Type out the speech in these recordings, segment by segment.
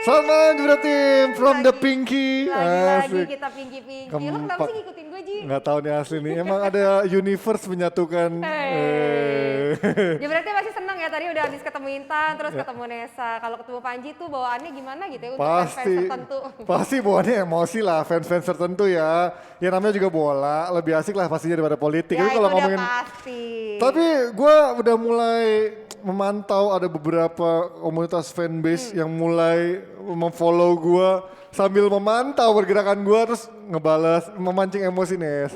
Sama juga tim from the Pinky. Lagi-lagi Asik. kita Pinky. Lo kenapa sih ngikutin gue, Ji? Nggak tahu nih asli nih. Emang ada universe menyatukan. Ya berarti masih seneng ya, tadi udah habis ketemu Intan, terus ketemu Nesa. Kalau ketemu Panji tuh bawaannya gimana gitu ya untuk fans tertentu? Pasti bawaannya emosi lah, fans-fans tertentu ya. Ya namanya juga bola, lebih asik lah pastinya daripada politik. Ya Tapi itu kalau udah ngomongin, pasti. tapi gue udah mulai memantau ada beberapa komunitas fanbase yang mulai memfollow gue sambil memantau pergerakan gue terus ngebalas, memancing emosi Nes.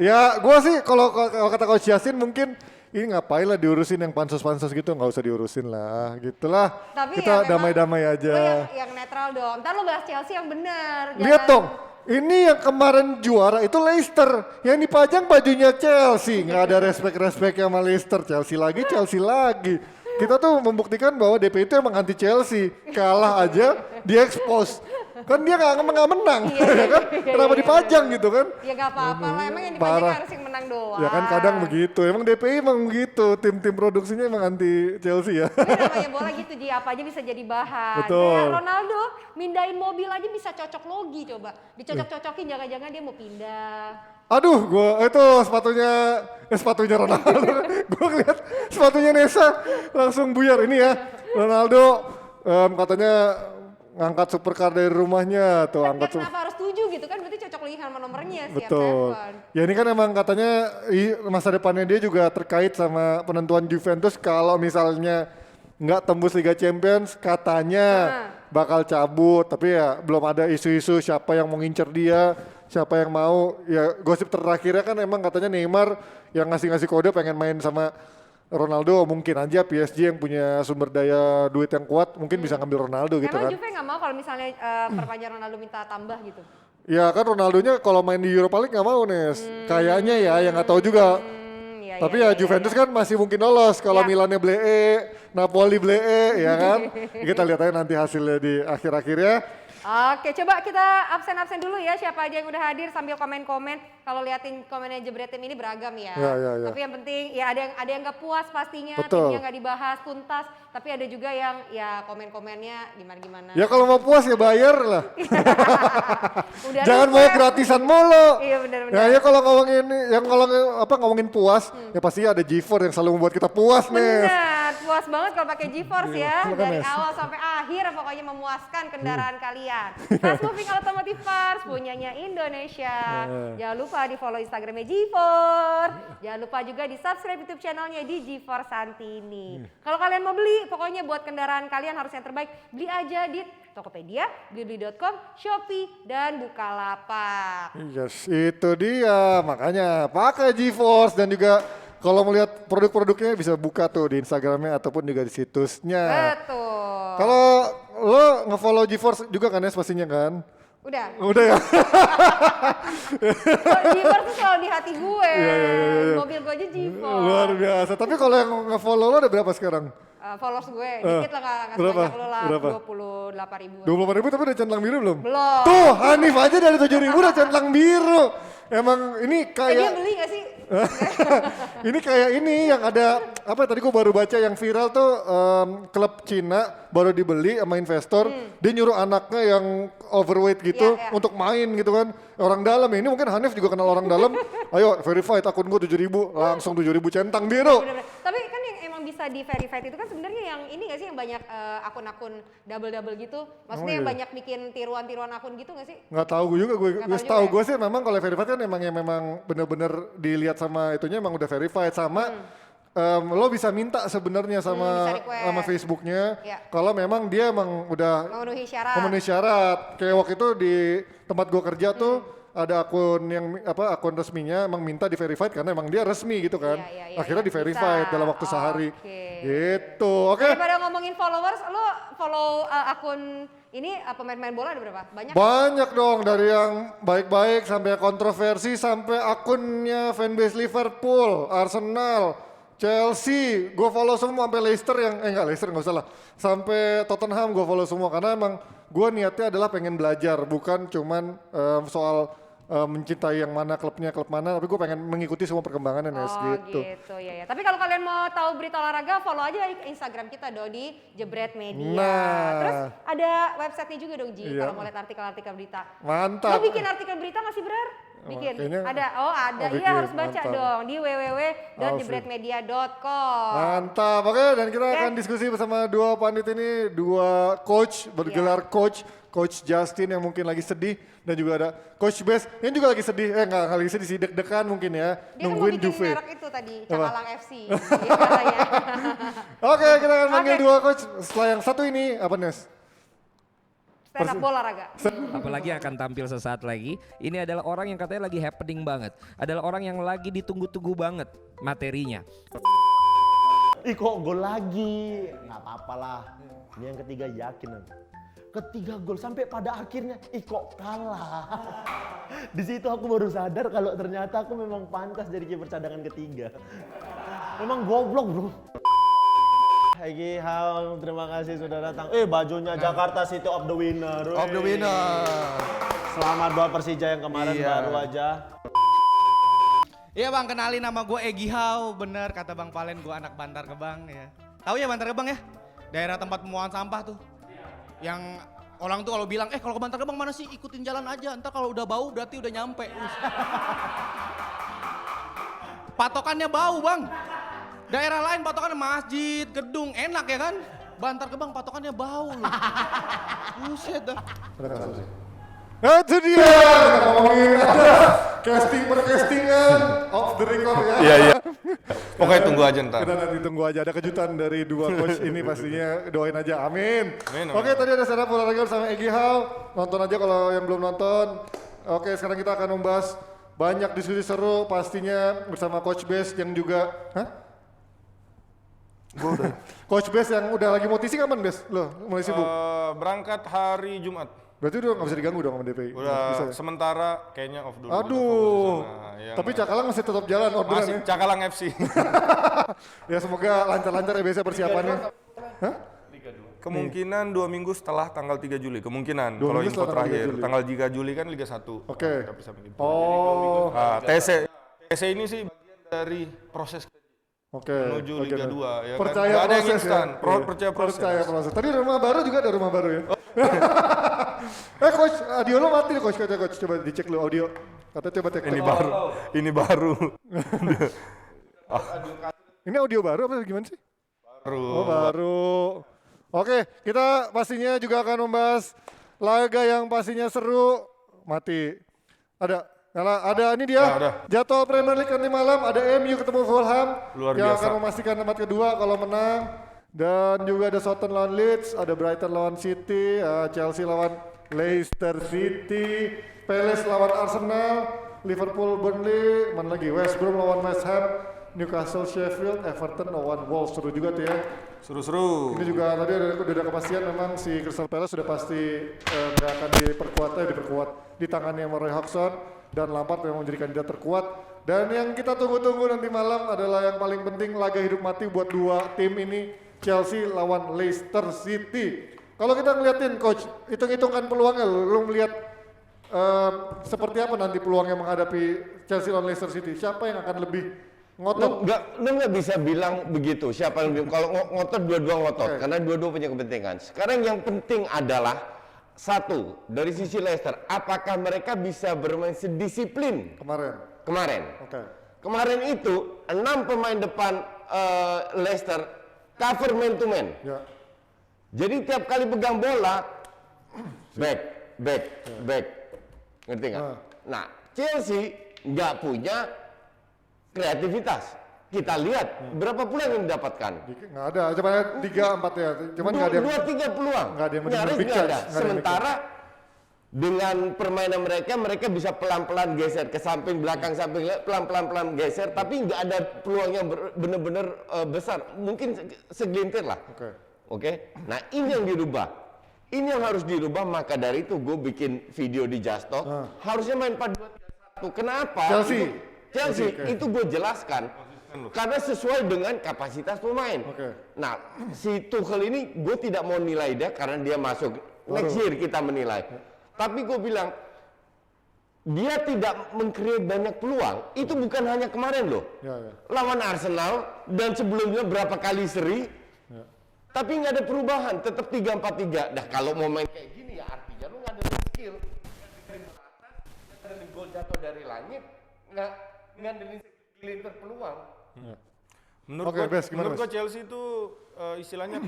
Ya gue sih kalau kata Coach Yasin mungkin ini ngapain lah diurusin yang pansos-pansos gitu, nggak usah diurusin lah gitulah. Tapi Kita ya damai-damai lo aja. yang netral dong. Ntar lo bahas Chelsea yang benar. Lihat dong, ini yang kemarin juara itu Leicester, yang dipajang bajunya Chelsea, nggak ada respect sama Leicester, Chelsea lagi. Kita tuh membuktikan bahwa DP itu emang anti Chelsea, kalah aja diekspos. Kan dia nggak menang, ya kan? Kenapa dipajang gitu kan? Ya gak apa-apa lah, emang yang dipajang Parah. harus yang menang doang. Ya kan kadang begitu, emang DPI emang begitu, tim-tim produksinya emang anti Chelsea ya. Tapi namanya bola gitu, Ji, apa aja bisa jadi bahan. Betul. Kayak Ronaldo, mindahin mobil aja bisa cocok logi coba. Dicocok-cocokin, jangan-jangan dia mau pindah. Aduh, itu sepatunya Ronaldo. Gue ngeliat sepatunya Nesa langsung buyar ini ya. Ronaldo katanya ngangkat supercar dari rumahnya tuh, angkat Kenapa harus 7 gitu kan, berarti cocok lagi sama nomornya sih. betul. Ya ini kan emang katanya masa depannya dia juga terkait sama penentuan Juventus kalau misalnya nggak tembus Liga Champions katanya bakal cabut, tapi ya belum ada isu-isu siapa yang mau ngincer dia, siapa yang mau. Ya gosip terakhirnya kan emang katanya Neymar yang ngasih kode pengen main sama Ronaldo, mungkin aja PSG yang punya sumber daya duit yang kuat mungkin bisa ngambil Ronaldo gitu Emang kan. Juve nggak mau kalau misalnya perpanjangan Ronaldo minta tambah gitu? Ya kan Ronaldonya kalau main di Europa League nggak mau Nes, kayaknya ya yang nggak tahu juga. Tapi ya Juventus kan masih mungkin lolos kalau Milannya blee, Napoli blee, ya kan. Kita lihat aja nanti hasilnya di akhir-akhirnya. Oke, coba kita absen dulu ya, siapa aja yang udah hadir sambil komen-komen. Kalau liatin komennya Jebret Tim ini beragam ya. Ya. Tapi yang penting ya ada yang nggak puas pastinya, Betul. timnya nggak dibahas tuntas. Tapi ada juga yang ya komen-komennya gimana-gimana. Ya kalau mau puas ya bayar lah. Udah Jangan mau gratisan mulu. Iya benar-benar. Nah ya kalau ngomongin puas, ya pasti ada G4 yang selalu membuat kita puas Nes. Benar, puas banget kalau pakai GeForce ya. Silakan, Dari Nes. awal sampai akhir pokoknya memuaskan kendaraan kalian. Fast Moving Automotive Parts punyanya Indonesia. Jangan lupa di follow Instagramnya G4. Jangan lupa juga di subscribe YouTube channelnya di G4 Santini. Kalau kalian mau beli, pokoknya buat kendaraan kalian harus yang terbaik. Beli aja di Tokopedia, Blibli.com, Shopee, dan Bukalapak. Yes, itu dia. Makanya pakai GeForce dan juga kalau melihat produk-produknya bisa buka tuh di Instagramnya ataupun juga di situsnya. Betul. Kalau lo nge-follow GeForce juga kan ya pastinya kan? Udah. Udah ya? GeForce tuh selalu di hati gue. Iya. Mobil gue aja GeForce. Luar biasa. Tapi kalau yang nge-follow lo ada berapa sekarang? Followers gue dikit lah, nggak berapa? sebanyak lo lah, Berapa? 28 ribu. 28.000 tapi udah centang biru belum? Belum. Tuh Hanif aja dari 7.000 udah centang biru. Emang ini Dia kayak beli gak sih? ini kayak ini yang ada apa tadi gue baru baca yang viral tuh klub Cina baru dibeli sama investor, dia nyuruh anaknya yang overweight gitu Iya. untuk main gitu kan, orang dalam ya. Ini mungkin Hanif juga kenal orang dalam, ayo verified akun gue 7.000, langsung 7.000 centang biru. Bener-bener. Tapi kan yang emang bisa di verified itu kan sebenarnya yang ini gak sih, yang banyak akun-akun double-double gitu? Maksudnya yang banyak bikin tiruan-tiruan akun gitu gak sih? Nggak tahu gue juga, Nggak tahu tahu juga gue sih memang kalau verified kan emang yang memang bener-bener dilihat sama itunya emang udah verified sama lo bisa minta sebenarnya Bisa sama request. Facebooknya Ya. kalau memang dia emang udah Memenuhi syarat. memenuhi syarat. Kayak waktu itu di tempat gue kerja tuh ada akun resminya emang minta di verified karena emang dia resmi gitu kan. Iya, Akhirnya iya. di verified Bisa. dalam waktu sehari. Oke. Gitu. Oke. Daripada ngomongin followers, lo follow akun ini pemain-pemain bola ada berapa? Banyak? Banyak dong, dari yang baik-baik sampai kontroversi sampai akunnya fanbase Liverpool, Arsenal, Chelsea, gue follow semua sampai Leicester Leicester nggak usah lah, sampai Tottenham gue follow semua karena emang gue niatnya adalah pengen belajar, bukan cuman soal mencintai yang mana klubnya klub mana, tapi gue pengen mengikuti semua perkembangannya Nes gitu. Gitu ya. Tapi kalau kalian mau tahu berita olahraga, follow aja Instagram kita dong di Jebret Media. Nah. Terus ada websitenya juga dong Ji, Iya. kalau mau lihat artikel-artikel berita. Mantap. Lo bikin artikel berita nggak sih Brer? Bikin? Kayaknya- Ada? Ada. Oh, Iya bikin. harus baca Mantap. dong di www.jebretmedia.com. Mantap, oke dan kita akan diskusi bersama dua pandit ini, dua coach bergelar Coach Justin yang mungkin lagi sedih dan juga ada Coach Bes yang juga lagi sedih, nggak lagi sedih sih, deg-degan mungkin ya, Dia nungguin kan mau bikin Juve. merek itu tadi, Cakalang FC. Iya, katanya. Oke, kita akan panggil Oke. dua coach setelah yang satu ini, apa Nes? Stand up olahraga. Apalagi yang akan tampil sesaat lagi. Ini adalah orang yang katanya lagi happening banget. Adalah orang yang lagi ditunggu-tunggu banget materinya. Ih kok gol lagi? Nggak apa-apa lah. Ini yang ketiga yakin aku. Ketiga gol sampai pada akhirnya, ih kok kalah. Di situ aku baru sadar kalau ternyata aku memang pantas jadi kiper cadangan ketiga. Memang goblok bro. Egi Hao, terima kasih sudah datang. Bajunya Jakarta City of the Winner. Of the winner. Selamat buat Persija yang kemarin baru aja. Iya bang, kenalin nama gue Egi Hao, bener kata Bang Palen, gue anak Bantar Gebang ya. Tahu ya Bantar Gebang ya? Daerah tempat pembuangan sampah tuh. Yang orang tuh kalau bilang, kalau ke Bantar Gebang mana sih, ikutin jalan aja, ntar kalau udah bau berarti udah nyampe. Patokannya bau bang. Daerah lain patokannya masjid, gedung, enak ya kan? Bantar Gebang patokannya bau loh. Buset dah. Itu dia, kita ngomongin casting per castingan off the record ya. Iya. Pokoknya tunggu aja ntar. Kita nanti tunggu aja, ada kejutan dari dua coach ini pastinya, doain aja, amin. Amin. Oke, tadi ada stand up olahraga sama Egi Hao, nonton aja kalau yang belum nonton. Oke, sekarang kita akan membahas banyak diskusi seru pastinya bersama Coach Bes yang juga, Coach Bes yang udah lagi mau teasing kapan Bes? Lo mulai sibuk? Berangkat hari Jumat. Berarti udah gak bisa diganggu dong sama DPI? Udah Bisa ya? sementara kayaknya off dulu. Aduh, Iya, tapi Cakalang masih tetap jalan orderan masih ya? Cakalang FC. Ya semoga lancar-lancar ya biasa persiapannya. Hah? Kemungkinan 2 minggu setelah tanggal 3 Juli. Kemungkinan 2 kalau minggu info setelah tanggal 3 terakhir. Juli. Tanggal 3 Juli kan Liga 1. Oke. Kita bisa begitu. Oh, TC ini sih bagian dari proses oke. menuju Liga 2 ya kan. Percaya Nggak ada yang proses instan. ya? Iya. Percaya proses. Percaya proses. Tadi rumah baru juga ada rumah baru ya? Coach, audio lo mati nih Coach, Coach. Coba dicek lo audio. Katanya coba cek. Ini baru. Ini baru. Ini audio baru apa gimana sih? Baru. Oh baru. Oke, kita pastinya juga akan membahas laga yang pastinya seru. Mati. Ada ini dia. ada. Jadwal Premier League nanti malam ada MU ketemu Fulham Luar yang biasa. akan memastikan tempat kedua kalau menang. Dan juga ada Southampton lawan Leeds, ada Brighton lawan City, Chelsea lawan Leicester City, Palace lawan Arsenal, Liverpool Burnley, mana lagi West Brom lawan West Ham, Newcastle Sheffield, Everton lawan Wolves. Seru juga tuh ya. Seru-seru. Ini juga tadi udah ada kepastian memang si Crystal Palace sudah pasti nggak akan diperkuat di tangannya Roy Hodgson dan Lampard memang menjadi kandidat terkuat. Dan yang kita tunggu-tunggu nanti malam adalah yang paling penting laga hidup mati buat dua tim ini, Chelsea lawan Leicester City. Kalau kita ngeliatin Coach, hitung-hitungkan peluangnya, lu melihat seperti apa nanti peluangnya menghadapi Chelsea lawan Leicester City? Siapa yang akan lebih ngotot? Lu nggak bisa bilang begitu. Siapa yang kalau ngotot dua-dua ngotot, Oke. karena dua-dua punya kepentingan. Sekarang yang penting adalah satu dari sisi Leicester, apakah mereka bisa bermain sedisiplin Kemarin. kemarin itu 6 pemain depan Leicester cover man to man. Ya. Jadi tiap kali pegang bola back. Ngerti nggak? Nah, Chelsea nggak punya kreativitas. Kita lihat berapa peluang yang didapatkan. Nggak ada, cuma 3-4 ya. Cuman nggak ada yang 2-3 peluang. nggak ada yang Nyaris big nggak chance, ada. nggak ada yang big Sementara dengan permainan mereka bisa pelan-pelan geser ke samping, belakang, samping, pelan-pelan geser, tapi nggak ada peluang yang benar-benar besar. Mungkin segelintir lah. Oke. Nah ini yang dirubah. Ini yang harus dirubah, maka dari itu gue bikin video di Just Talk. Harusnya main 4-2-3-1. Kenapa? Chelsea itu gue jelaskan. Karena sesuai dengan kapasitas pemain. Nah, si Tuchel ini gue tidak mau nilai dia karena dia masuk. Next year kita menilai. Tapi gue bilang, dia tidak meng-create banyak peluang. Itu bukan hanya kemarin loh. Ya. Lawan Arsenal dan sebelumnya berapa kali seri. Ya. Tapi nggak ada perubahan, tetap 3-4-3. Nah kalau mau main kayak gini ya artinya lu nggak ada skill. Nggak ada gol jatuh dari langit, nggak ada segelintir peluang. Menurut Oke, gua, Bes, gimana, menurut gua Bes? Chelsea itu istilahnya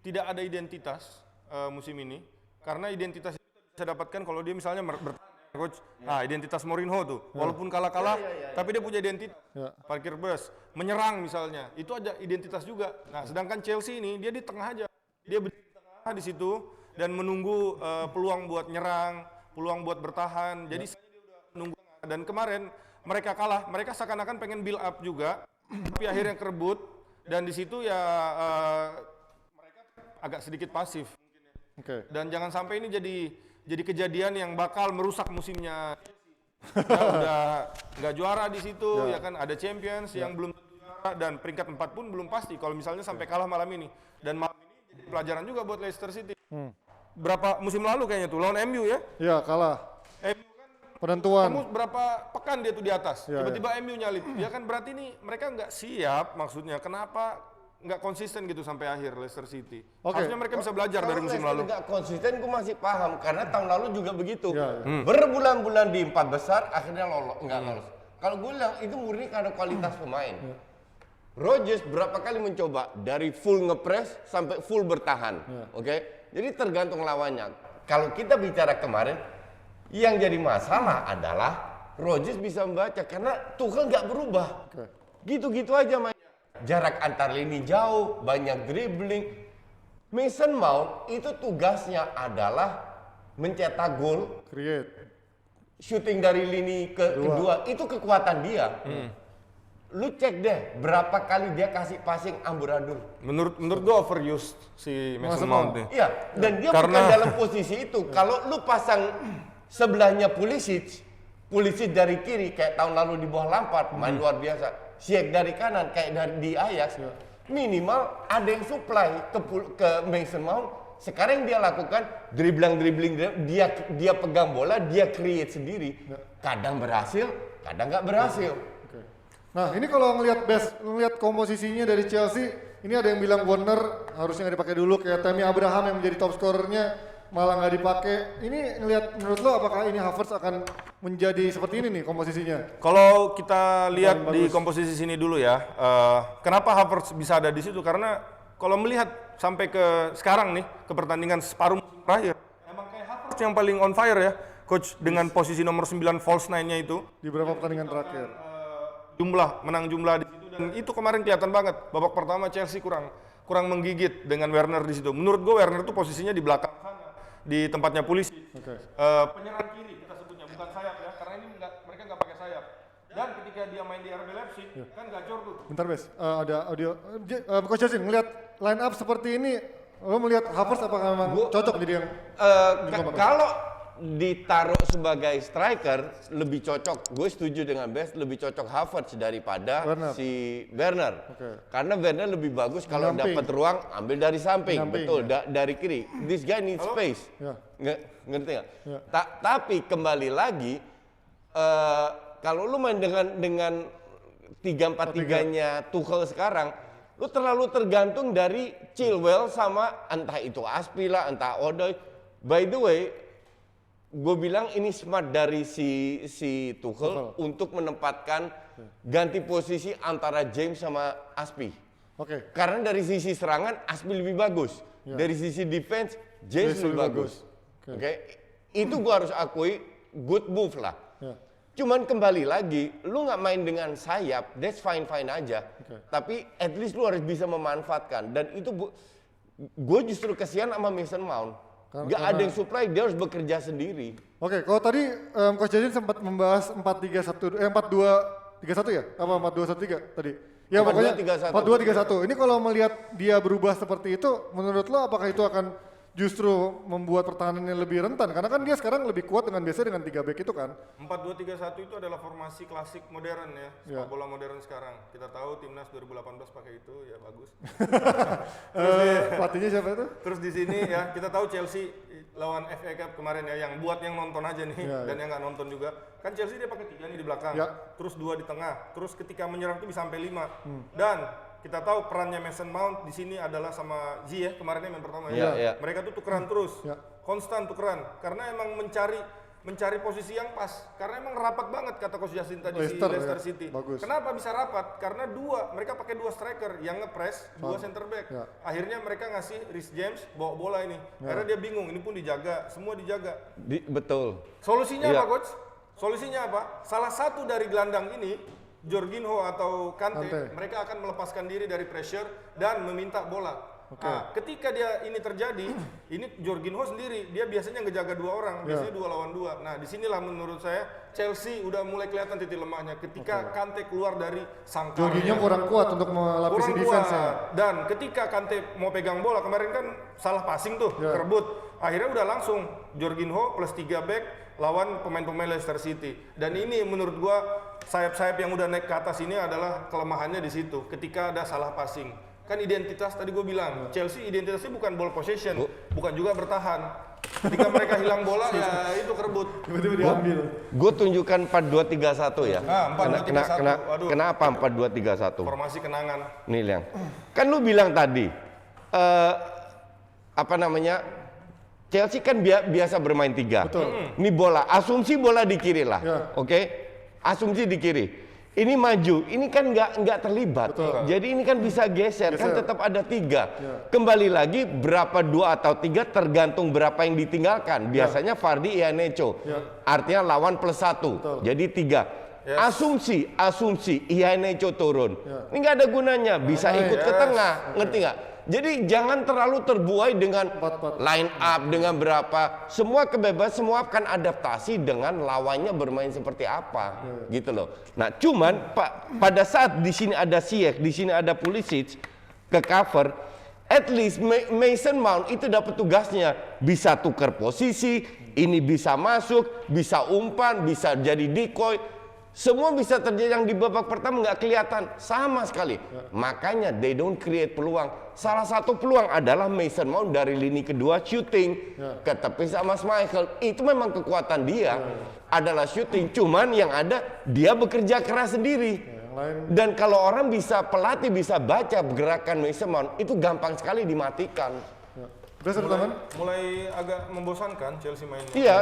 tidak ada identitas musim ini. Karena identitas itu bisa dapatkan kalau dia misalnya bertahan, coach. Nah, identitas Mourinho tuh. Walaupun kalah-kalah, tapi dia punya identitas. Ya. Parkir bus, menyerang misalnya. Itu ada identitas juga. Nah, sedangkan Chelsea ini dia di tengah aja. Dia berdiri di tengah di situ dan menunggu peluang buat nyerang, peluang buat bertahan. Jadi dia udah menunggu. Dan kemarin mereka kalah, mereka seakan-akan pengen build up juga, tapi akhirnya kerebut. Dan di situ ya mereka agak sedikit pasif. Oke. Dan jangan sampai ini jadi kejadian yang bakal merusak musimnya. Ya, udah nggak juara di situ, ya kan ada Champions yang belum tentu juara dan peringkat 4 pun belum pasti kalau misalnya sampai kalah malam ini. Dan malam ini jadi pelajaran juga buat Leicester City. Berapa musim lalu kayaknya tuh lawan MU ya? Ya, kalah. MU kan Penentuan. kamu berapa pekan dia tuh di atas, Ya, tiba-tiba MU nyalip. Ya kan berarti nih mereka nggak siap maksudnya. Kenapa nggak konsisten gitu sampai akhir Leicester City? Oke. Harusnya mereka bisa belajar dari musim lalu. Nggak konsisten, gue masih paham karena tahun lalu juga begitu. Ya. Berbulan-bulan di 4 besar, akhirnya nggak lolos. Kalau gue bilang itu murni karena kualitas pemain. Rodgers berapa kali mencoba dari full ngepres sampai full bertahan, oke? Jadi tergantung lawannya. Kalau kita bicara kemarin, yang jadi masalah adalah Rodgers bisa membaca karena Tuchel nggak berubah. Gitu-gitu aja mainnya. Jarak antar lini jauh, banyak dribbling. Mason Mount itu tugasnya adalah mencetak gol, Create. shooting dari lini kedua. Itu kekuatan dia. Lu cek deh berapa kali dia kasih passing amburadul. Menurut gua overused si Mason Mount nih. Iya, dan dia Karena- bukan dalam posisi itu. Kalau lu pasang sebelahnya Pulisic dari kiri kayak tahun lalu di bawah Lampard, main luar biasa. Ziyech dari kanan kayak di Ajax, minimal ada yang supply ke Mason Mount. Sekarang yang dia lakukan dribbling, dia pegang bola, dia create sendiri. Kadang berhasil, kadang nggak berhasil. Nah, ini kalau ngelihat komposisinya dari Chelsea, ini ada yang bilang Werner harusnya nggak dipakai dulu, kayak Tammy Abraham yang menjadi top scorernya malah nggak dipakai. Ini menurut lo apakah ini Havertz akan menjadi seperti ini nih komposisinya? Kalau kita lihat Bagus. di komposisi sini dulu ya, kenapa Havertz bisa ada di situ? Karena kalau melihat sampai ke sekarang nih, ke pertandingan separuh musim terakhir, emang kayak Havertz yang paling on fire ya, coach, dengan posisi nomor 9 false 9-nya itu. Di beberapa pertandingan terakhir. Menang jumlah di situ, dan itu kemarin kelihatan banget. Babak pertama Chelsea kurang menggigit dengan Werner di situ. Menurut gue Werner tuh posisinya di belakang sana, di tempatnya Pulisic. Penyerang kiri kita sebutnya, bukan sayap ya, karena ini mereka nggak pakai sayap. Dan ketika dia main di RB Leipzig kan gacor tuh. Bentar, Bes. Ada audio. Coach Justin, ngelihat line up seperti ini, lo melihat Havertz apakah memang cocok jadi yang Kalau ditaruh sebagai striker lebih cocok, gue setuju dengan Best, lebih cocok Havertz daripada Werner. si Werner. Karena Werner lebih bagus kalau Menyamping. dapat ruang ambil dari samping, Menyamping, betul, dari kiri. This guy needs space. Ya. Ngerti nggak? Ya. Tapi kembali lagi, kalau lu main dengan 3-4-3-nya Tuchel sekarang, lu terlalu tergantung dari Chilwell sama entah itu Aspi lah, entah Odoi. By the way, gue bilang ini smart dari si Tuchel untuk menempatkan ganti posisi antara James sama Aspi. Oke. Karena dari sisi serangan Aspi lebih bagus, dari sisi defense James lebih bagus. Oke. Itu gue harus akui good move lah. Ya. Cuman kembali lagi, lu nggak main dengan sayap, that's fine aja. Tapi at least lu harus bisa memanfaatkan. Dan itu gue justru kesian sama Mason Mount. Nggak ada yang supply, dia harus bekerja sendiri. Oke, kalau tadi Coach Justin sempat membahas 4-2-3-1 ya? Apa 4-2-1-3 tadi? Ya 4-2-3-1. pokoknya 4-2-3-1. Ini kalau melihat dia berubah seperti itu, menurut lo apakah itu akan justru membuat pertahanannya lebih rentan? Karena kan dia sekarang lebih kuat dengan biasanya dengan 3 back itu kan. 4-2-3-1 itu adalah formasi klasik modern ya, Ya. sepak bola modern sekarang. Kita tahu timnas 2018 pakai itu, ya bagus. Pelatihnya siapa itu? Terus di sini ya kita tahu Chelsea lawan FA Cup kemarin ya, yang buat yang nonton aja nih dan yang nggak nonton juga. Kan Chelsea dia pakai 3 nih di belakang, terus 2 di tengah, terus ketika menyerang tuh bisa sampai 5. Dan kita tahu perannya Mason Mount di sini adalah sama Ziyech kemarin yang pertama ya. Mereka tuh tukeran terus, konstan tukeran, karena emang mencari posisi yang pas. Karena emang rapat banget kata Coach Justin tadi si Leicester City. Bagus. Kenapa bisa rapat? Karena mereka pakai 2 striker yang ngepres, 2 center back. Akhirnya mereka ngasih Reece James bawa bola ini. Akhirnya dia bingung, ini pun dijaga, semua dijaga. Betul. Solusinya apa Coach? Solusinya apa? Salah satu dari gelandang ini, Jorginho atau Kante, mereka akan melepaskan diri dari pressure dan meminta bola. Nah, ketika dia ini terjadi, ini Jorginho sendiri, dia biasanya ngejaga 2 orang, biasanya 2 lawan 2. Nah, disinilah menurut saya Chelsea udah mulai kelihatan titik lemahnya ketika Kante keluar dari sangkar. Jorginho kurang kuat untuk melapisi defense ya. Dan ketika Kante mau pegang bola kemarin kan salah passing tuh, kerebut. Akhirnya udah langsung Jorginho plus 3 back lawan pemain-pemain Leicester City. Dan ini menurut gua sayap-sayap yang udah naik ke atas ini adalah kelemahannya di situ. Ketika ada salah passing, kan identitas tadi gue bilang Chelsea identitasnya bukan ball possession, bukan juga bertahan. Ketika mereka hilang bola ya itu kerebut. Tiba-tiba diambil. Gue tunjukkan 4-2-3-1 ya. 4-2-3-1. Kenapa 4-2-3-1? Formasi kenangan. Nih Liang, kan lu bilang tadi Chelsea kan biasa bermain 3. Ini bola, asumsi bola di kiri lah, oke? Asumsi di kiri. Ini maju, ini kan nggak terlibat. Jadi ini kan bisa geser, kan tetap ada 3. Kembali lagi berapa 2 atau 3 tergantung berapa yang ditinggalkan. Biasanya Vardy, Iheanacho. Artinya lawan plus 1. Jadi 3. Asumsi Iheanacho turun. Ini nggak ada gunanya, bisa ikut ke tengah, ngerti nggak? Jadi jangan terlalu terbuai dengan line up, dengan berapa. Semua kebebasan, semua akan adaptasi dengan lawannya bermain seperti apa, gitu loh. Nah, cuman pada saat di sini ada Ziyech, di sini ada Pulisic ke cover, at least Mason Mount itu dapat tugasnya bisa tukar posisi, ini bisa masuk, bisa umpan, bisa jadi decoy. Semua bisa terjadi yang di babak pertama nggak kelihatan sama sekali. Makanya they don't create peluang. Salah satu peluang adalah Mason Mount dari lini kedua shooting ke tepi sama Schmeichel. Itu memang kekuatan dia adalah shooting. Cuman yang ada dia bekerja keras sendiri. Dan kalau orang pelatih bisa baca gerakan Mason Mount itu gampang sekali dimatikan. Mulai agak membosankan Chelsea mainnya. Iya,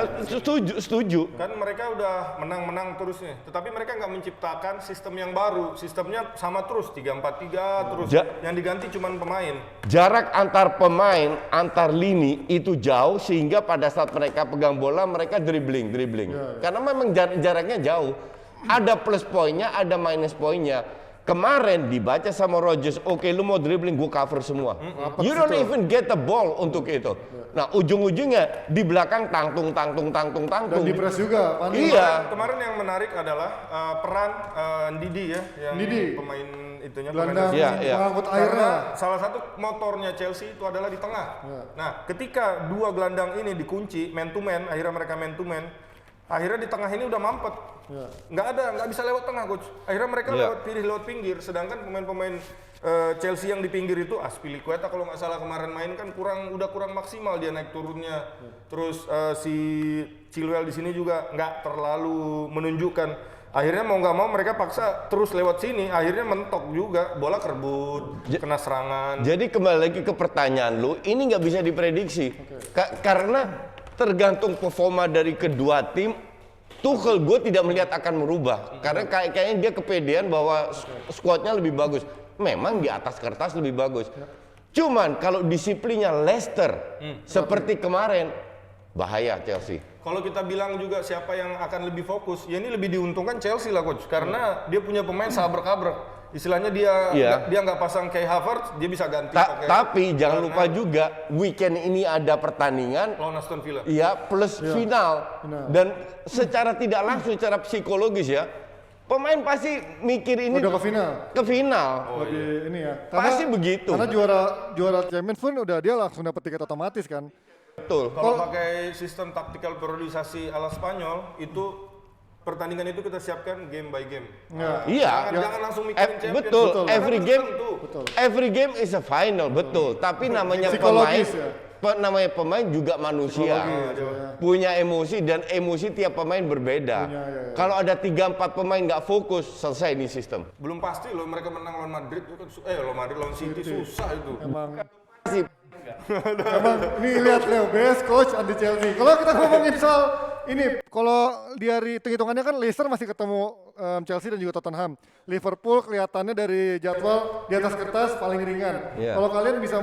setuju. Kan mereka udah menang-menang terus nih. Tetapi mereka nggak menciptakan sistem yang baru. Sistemnya sama terus 3-4-3 terus. Yang diganti cuman pemain. Jarak antar pemain, antar lini itu jauh sehingga pada saat mereka pegang bola mereka dribbling. Karena memang jaraknya jauh. Ada plus poinnya, ada minus poinnya. Kemarin dibaca sama Rodgers, oke, lu mau dribbling, gue cover semua. You don't even get the ball untuk itu. Nah, ujung-ujungnya di belakang tangtung. Dan di press juga. Iya. Kemarin yang menarik adalah peran Ndidi ya, yang pemain itunya. Pengangkut airnya. Karena salah satu motornya Chelsea itu adalah di tengah. Nah, ketika 2 gelandang ini dikunci man to man, akhirnya mereka man to man. Akhirnya di tengah ini udah mampet, nggak bisa lewat tengah coach. Akhirnya mereka lewat pinggir, sedangkan pemain-pemain Chelsea yang di pinggir itu Azpilicueta kalau nggak salah kemarin main kan udah kurang maksimal dia naik turunnya. Terus si Chilwell di sini juga nggak terlalu menunjukkan. Akhirnya mau nggak mau mereka paksa terus lewat sini, akhirnya mentok juga, bola kerebut, kena serangan. Jadi kembali lagi ke pertanyaan lu, ini nggak bisa diprediksi karena tergantung performa dari kedua tim. Tuchel gue tidak melihat akan merubah karena kayaknya dia kepedean bahwa skuadnya lebih bagus. Memang di atas kertas lebih bagus. Cuman kalau disiplinnya Leicester seperti kemarin, bahaya Chelsea. Kalau kita bilang juga siapa yang akan lebih fokus, ya ini lebih diuntungkan Chelsea lah coach, karena dia punya pemain sabar-kabrek. Istilahnya dia nggak pasang kayak Havertz, dia bisa ganti. Tapi jangan lupa juga weekend ini ada pertandingan lawan Aston Villa. Iya, plus final. Dan secara tidak langsung, secara psikologis ya, pemain pasti mikir ini udah ke final. Ini ya. Pasti begitu. Karena juara Champions pun udah dia langsung dapat tiket otomatis kan. Betul. Kalau pakai sistem taktikal periodisasi ala Spanyol itu pertandingan itu kita siapkan game by game. Jangan langsung mikirin champion. Betul. Every game is a final, betul. Tapi namanya namanya pemain juga manusia, punya emosi dan emosi tiap pemain berbeda. Kalau ada 3-4 pemain nggak fokus, selesai ini sistem. Belum pasti loh mereka menang lawan Madrid itu kan lawan City susah itu. Emang nih lihat Leo, best coach anti Chelsea. Kalau kita ngomongin soal ini, kalau dari hitung-hitungannya kan Leicester masih ketemu Chelsea dan juga Tottenham. Liverpool kelihatannya dari jadwal di atas kertas paling ringan. Iya. Kalau kalian bisa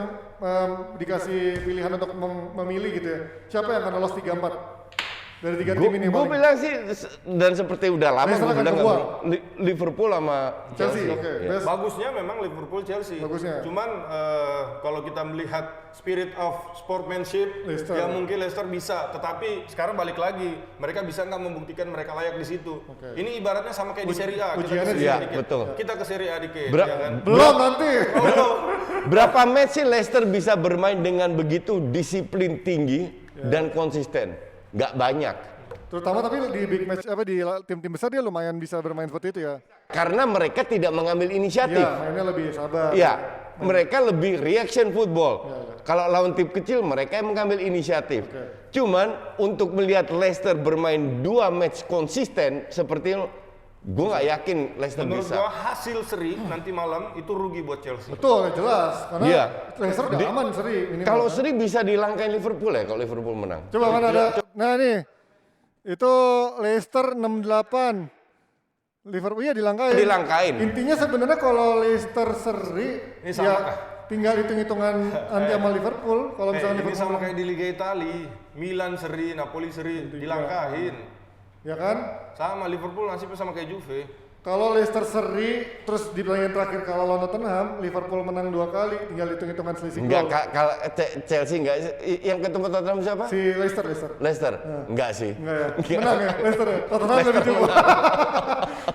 dikasih pilihan untuk memilih gitu ya, siapa yang akan lolos 3-4 dari 3 tim ini? Gue bilang sih, dan seperti udah lama Leicester gue akan bilang keluar. Liverpool sama Chelsea, oke. Iya. Best. Bagusnya memang Liverpool Chelsea. Bagusnya. Cuman kalau kita melihat spirit of sportsmanship, Leicester. ya mungkin Leicester bisa. Tetapi sekarang balik lagi, mereka bisa nggak membuktikan mereka layak di situ. Ini ibaratnya sama kayak di Serie A. Kita ke ujiannya Serie iya, A dikit. betul. Kita ke Serie A dikit, Ber- ya kan? Belum nanti. Berapa match sih Leicester bisa bermain dengan begitu disiplin tinggi dan konsisten? Nggak banyak. Terutama tapi di big match di tim-tim besar dia lumayan bisa bermain seperti itu ya. Karena mereka tidak mengambil inisiatif. Iya, mainnya lebih sabar. Iya, mereka lebih reaction football. Kalau lawan tim kecil mereka yang mengambil inisiatif. Cuman untuk melihat Leicester bermain 2 match konsisten seperti itu, gue nggak yakin Leicester Menurut bisa. gua hasil seri nanti malam itu rugi buat Chelsea. Betul, jelas. Karena Iya. Leicester udah aman seri minimal. Kalau seri bisa dilangkain Liverpool ya kalau Liverpool menang. Coba mana ada. Nah nih. Itu Leicester 68. Liverpool ya dilangkain. Dilangkain. Intinya sebenarnya kalau Leicester seri Ini sama ya kah? tinggal hitung-hitungan anti sama Liverpool. Kalau misalnya Ini Liverpool sama kayak di Liga Italia, Milan seri, Napoli seri, dilangkahin. ya kan? Sama Liverpool nasibnya sama kayak Juve. Kalau Leicester seri terus di pertandingan terakhir kalau lawan Tottenham, Liverpool menang 2 kali, tinggal hitung-hitungan selisih Enggak, gol. kalau Chelsea enggak, yang ketemu Tottenham siapa? Si Leicester. Leicester? Enggak sih. Enggak ya? Menang ya Leicester ya? Tottenham lebih coba.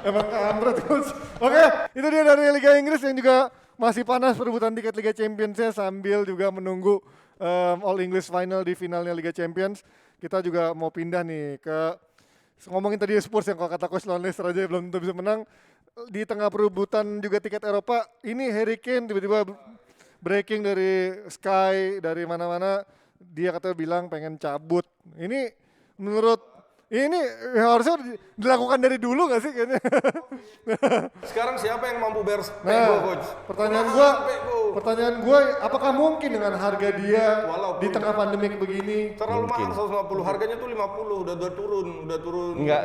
Emang kampret coach. Oke, itu dia dari Liga Inggris yang juga masih panas perebutan tiket Liga Champions-nya sambil juga menunggu All English Final di finalnya Liga Champions. Kita juga mau pindah nih ke ngomongin tadi Spurs yang kalau kata coach lawan Leicester aja belum tentu bisa menang. Di tengah perebutan juga tiket Eropa, ini Harry Kane tiba-tiba breaking dari Sky, dari mana-mana. Dia katanya bilang pengen cabut. Ini menurut ini harusnya dilakukan dari dulu gak sih kayaknya? Sekarang siapa yang mampu bayar pego, Nah, coach? pertanyaan gua, apakah mungkin dengan harga dia Walaupun di tengah pandemik begini? Terlalu mahal 150, harganya tuh 50, udah turun. Enggak,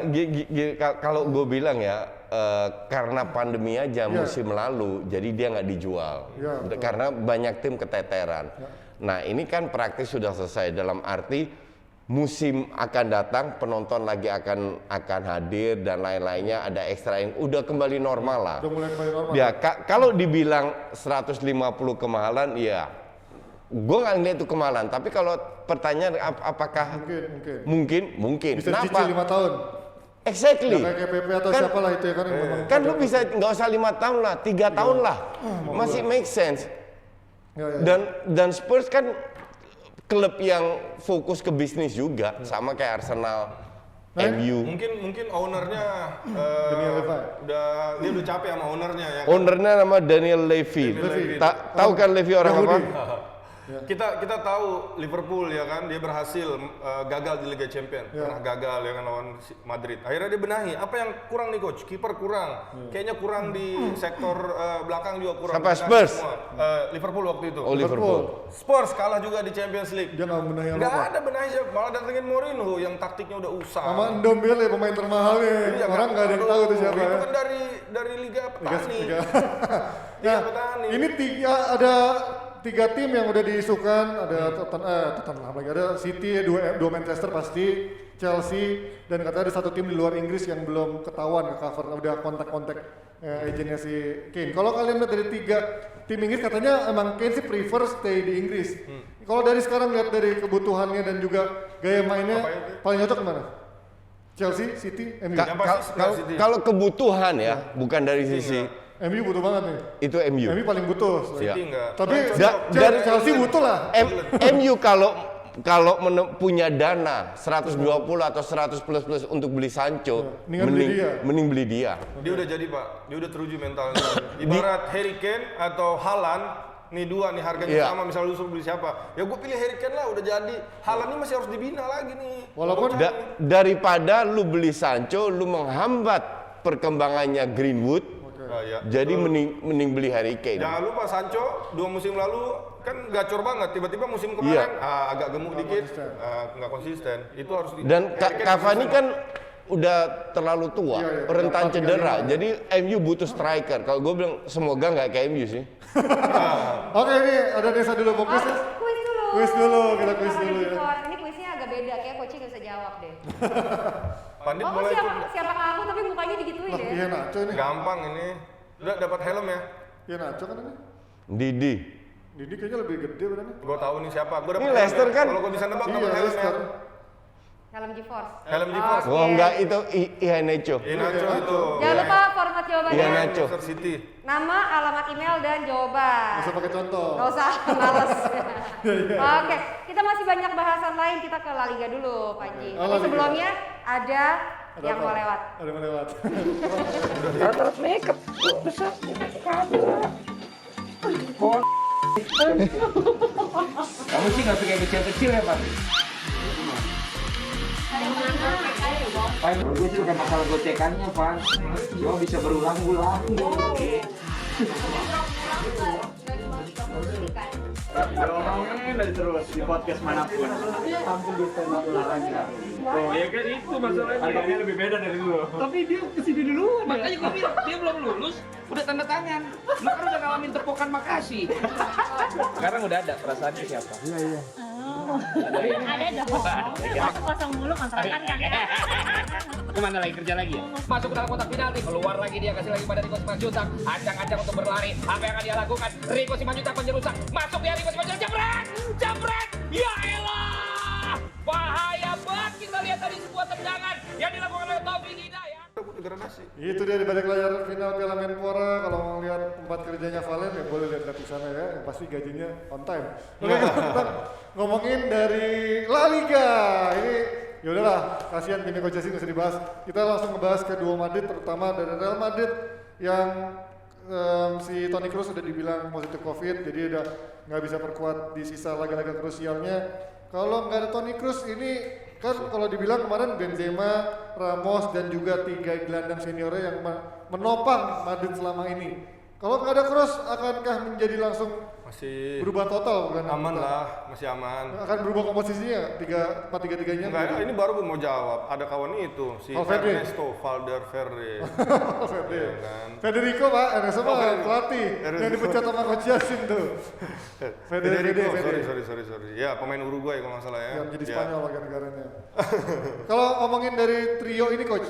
kalau gue bilang ya, karena pandemi aja musim lalu, jadi dia nggak dijual. Ya, Karena banyak tim keteteran. Nah ini kan praktis sudah selesai dalam arti musim akan datang, penonton lagi akan hadir dan lain-lainnya, ada ekstra yang udah kembali normal lah. Udah mulai kembali normal. Ya kalau dibilang 150 kemahalan, ya gue nggak ngeliat itu kemahalan. Tapi kalau pertanyaan apakah mungkin Bisa kenapa? cicil 5 tahun. Exactly. Ya, kayak KPP atau Kan- siapa lah itu ya kan yang memang Kan lu bisa nggak usah 5 tahun lah, 3 tahun lah, masih make sense. Ya. Dan Spurs kan klub yang fokus ke bisnis juga, sama kayak Arsenal, MU. Mungkin ownernya Daniel Levy. dia udah capek sama ownernya ya. Ownernya nama Daniel Levy. Levy. Tahu kan Levy orang apa? Kita tahu Liverpool ya kan, dia berhasil gagal di Liga Champions, pernah gagal ya kan lawan Madrid. Akhirnya dia benahi. Apa yang kurang nih coach? Kiper kurang. Kayaknya kurang di sektor belakang juga kurang. Siapa? Benahi Spurs? semua. Liverpool waktu itu. Oh Liverpool. Spurs kalah juga di Champions League. Dia nggak benahi Nggak apa-apa. ada benahi siapa, malah datengin Mourinho yang taktiknya udah usah. Sama Ndombele pemain termahalnya. Iya, Orang nggak ada yang tahu itu siapa Itu ya. kan dari Liga Petani. Nah, Petani. ini ada 3 tim yang udah diisukan, ada Tottenham lagi, ada City, dua Manchester pasti, Chelsea, dan katanya ada 1 tim di luar Inggris yang belum ketahuan ke cover, udah kontak-kontak agennya si Kane. Kalau kalian lihat dari 3 tim Inggris, katanya emang Kane sih prefer stay di Inggris. Kalau dari sekarang lihat dari kebutuhannya dan juga gaya mainnya, paling cocok kemana? Chelsea, City, MU. Yang pasti sebelah City. Kalau kebutuhan ya, bukan dari sisi MU butuh banget nih. itu MU. MU paling butuh. Iya. City enggak. Tapi dari Chelsea butuh lah. MU kalau punya dana 120 atau 100 plus untuk beli Sancho, mending beli dia. Dia udah jadi pak, dia udah teruji mentalnya. Ibarat Harry Kane atau Haaland nih dua nih harganya Iya. sama, misalnya lu suruh beli siapa? Ya gue pilih Harry Kane lah, udah jadi. Haaland ini masih harus dibina lagi nih. Walaupun Daripada lu beli Sancho, lu menghambat perkembangannya Greenwood. Ya. Jadi mending beli Harry Kane. Jangan lupa Sancho 2 musim lalu kan gacor banget, tiba-tiba musim kemarin agak gemuk dikit, nggak konsisten. Itu harus Dan Cavani kan udah terlalu tua, rentan cedera. Jadi MU butuh striker. Kalau gue bilang semoga nggak kayak MU sih. Oke, ini ada Desa dulu fokus ya. Kuis dulu. Kuis dulu, kita kuis Sama dulu ya. Givor. Ini kuisnya agak beda, kayak coaching nggak bisa jawab deh. Pandit Oh, boleh siapa aku tapi mukanya digituin Lah, deh. iya Nacho ini. gampang ini. Udah dapat helm ya? Iya Nacho kan ini. Didi. Didi kayaknya lebih gede badannya. Gue tahu nih siapa. Gue dapat Ini Leicester kan? Kalau gue bisa nebak Iya, dapat helm ya. Leicester. Helm GeForce. Helm GeForce. Oh enggak, itu Iheanacho. Nacho itu. Jangan lupa format jawabannya. Iya, Nacho. Manchester City. Nama, alamat email, dan jawaban. Bisa pakai contoh. Gak usah, males. Oke, kita masih banyak bahasan lain. Kita ke La Liga dulu, Panji. Oh, La Tapi Liga. sebelumnya ada yang apa? mau lewat. Ada yang mau lewat. Kamu sih nggak suka kecil-kecil ya Pak? Pak, gue sih bukan masalah gocekannya Pak, cuma bisa berulang-ulang. Ngomongin dari terus di podcast manapun. Tampil di stand up olahraga. Oh ya kan itu masalahnya. Harganya lebih beda dari dulu. Tapi dia kesini dulu. Makanya gue bilang dia belum lulus, udah tanda tangan. Lu kan udah ngalamin tepukan makasih. Sekarang udah ada perasaannya siapa? Ada dong. Aku kosong mulu kontrakan kan ya. Kemana lagi kerja lagi ya? Masuk ke dalam kotak penalti, keluar lagi dia kasih lagi pada Rico Simanjuntak. Acang-acang untuk berlari. Apa yang akan dia lakukan? Rico Simanjuntak penjerusak. Masuk dia Rico Simanjuntak. Jebret! Jebret! Ya elah! Bahaya banget kita lihat tadi sebuah tendangan yang dilakukan oleh Taufik Hidayat. Degradasi. Itu dia di balik layar final Piala Menpora. Kalau mau lihat tempat kerjanya Valen ya boleh lihat di sana ya. Yang pasti gajinya on time. Oke, kita ngomongin dari La Liga. Ini ya udahlah, kasihan timnya Coach Justin nggak usah dibahas. Kita langsung ngebahas kedua Madrid, terutama dari Real Madrid yang si Toni Kroos sudah dibilang positif COVID, jadi udah nggak bisa perkuat di sisa laga-laga krusialnya. Kalau nggak ada Toni Kroos ini kan kalau dibilang kemarin Benzema, Ramos dan juga 3 gelandang seniornya yang menopang Madrid selama ini. Kalau nggak ada Kroos, akankah menjadi langsung Masih berubah total bukan? aman lah, masih aman. Akan berubah komposisinya 4-3-3-nya? Enggak, ini baru gue mau jawab. Ada kawan itu, si Valverde. Ernesto Valverde. Fede. Iya kan? Federico Pak, Ernesto Pak, pelatih yang Ernesto. dipecat sama Coach Justin tuh. Federico, Fede. sorry. Ya, pemain Uruguay kalau nggak salah ya. Yang menjadi Ya. Spanyol warga negaranya. Kalau ngomongin dari trio ini Coach,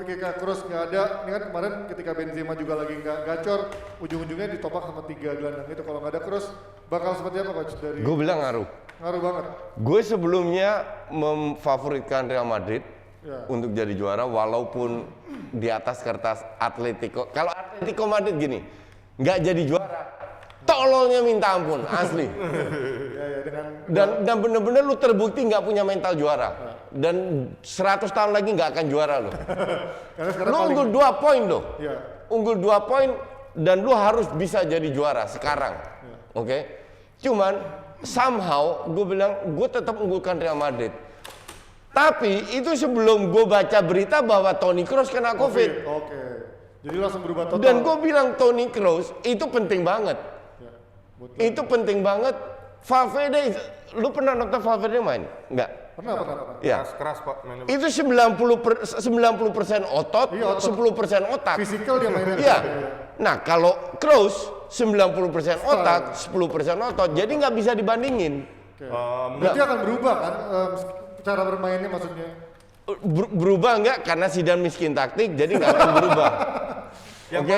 ketika Kroos nggak ada, ini kan kemarin ketika Benzema juga lagi nggak gacor, ujung-ujungnya ditopak sama 3 gelandang itu. Kalau nggak ada Kroos, bakal seperti apa Coach? Dari Gue bilang ngaruh. ngaruh banget. Gue sebelumnya memfavoritkan Real Madrid Ya. untuk jadi juara walaupun di atas kertas Atletico. Kalau Atletico Madrid gini, nggak jadi juara, tololnya minta ampun, asli. Ya dengan Dan bener-bener lu terbukti nggak punya mental juara. Dan 100 tahun lagi nggak akan juara lo. karena sekarang Lu paling unggul 2 poin loh. ya. Unggul 2 poin dan lu harus bisa jadi juara sekarang. Oke? Cuman somehow gue bilang gue tetap unggulkan Real Madrid. Tapi itu sebelum gue baca berita bahwa Toni Kroos kena COVID. Oke. Jadi langsung berubah total. Dan gue bilang Toni Kroos itu penting banget. Ya, betul. Itu penting banget. Valverde, lu pernah nonton Valverde main? Enggak? Pernah. Ya. Keras Pak mainnya. Itu 90% otot, Iya, otot. 10% otak. Fisikal dia mainnya. Iya. Nah, kalau Kroos 90% otak, 10% otot. Jadi nggak bisa dibandingin. Berarti akan berubah kan cara bermainnya maksudnya. Berubah nggak? Karena Zidane miskin taktik, jadi nggak akan berubah. Oke?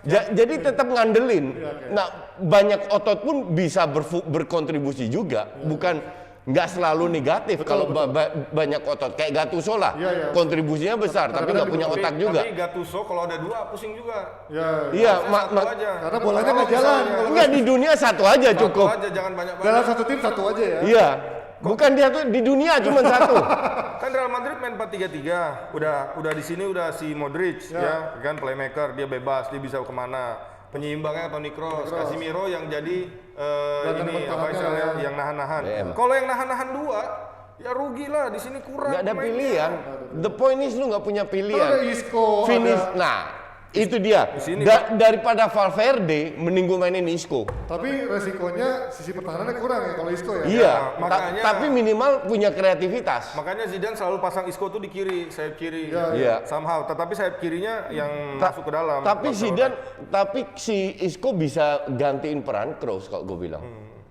Jadi tetap ngandelin. Nah, banyak otot pun bisa berkontribusi juga. Bukan nggak selalu negatif kalau banyak otot. Kayak Gattuso lah, kontribusinya besar, tapi nggak punya otak juga. Tapi Gattuso kalau ada 2 pusing juga. Iya, Satu aja. Karena bolanya nggak jalan. Enggak, di dunia satu aja cukup. Satu aja, jangan banyak-banyak. Dalam satu tim satu aja ya. Iya. Bukan dia tuh di dunia cuma satu. Kan Real Madrid main 4-3-3. Udah di sini udah si Modric ya kan playmaker, dia bebas, dia bisa kemana. penyeimbangnya Toni Kroos, Casemiro yang jadi Gelandang ini apa pertahanan istilahnya ya. yang nahan-nahan. DM. Kalau yang nahan-nahan 2 ya rugi lah, di sini kurang. Nggak ada pemainnya. pilihan. The point is lu nggak punya Kalau ada pilihan. Isco, Finish. ada- Nah, itu dia. sini, Daripada Valverde mending gue mainin Isco. tapi resikonya sisi pertahanannya kurang ya kalau Isco ya. Iya, makanya- tapi minimal punya kreativitas. Makanya Zidane selalu pasang Isco tuh di kiri, sayap kiri. Iya. Somehow, tetapi sayap kirinya yang masuk ke dalam. Tapi Barcelona. tapi si Isco bisa gantiin peran Kroos kalau gue bilang.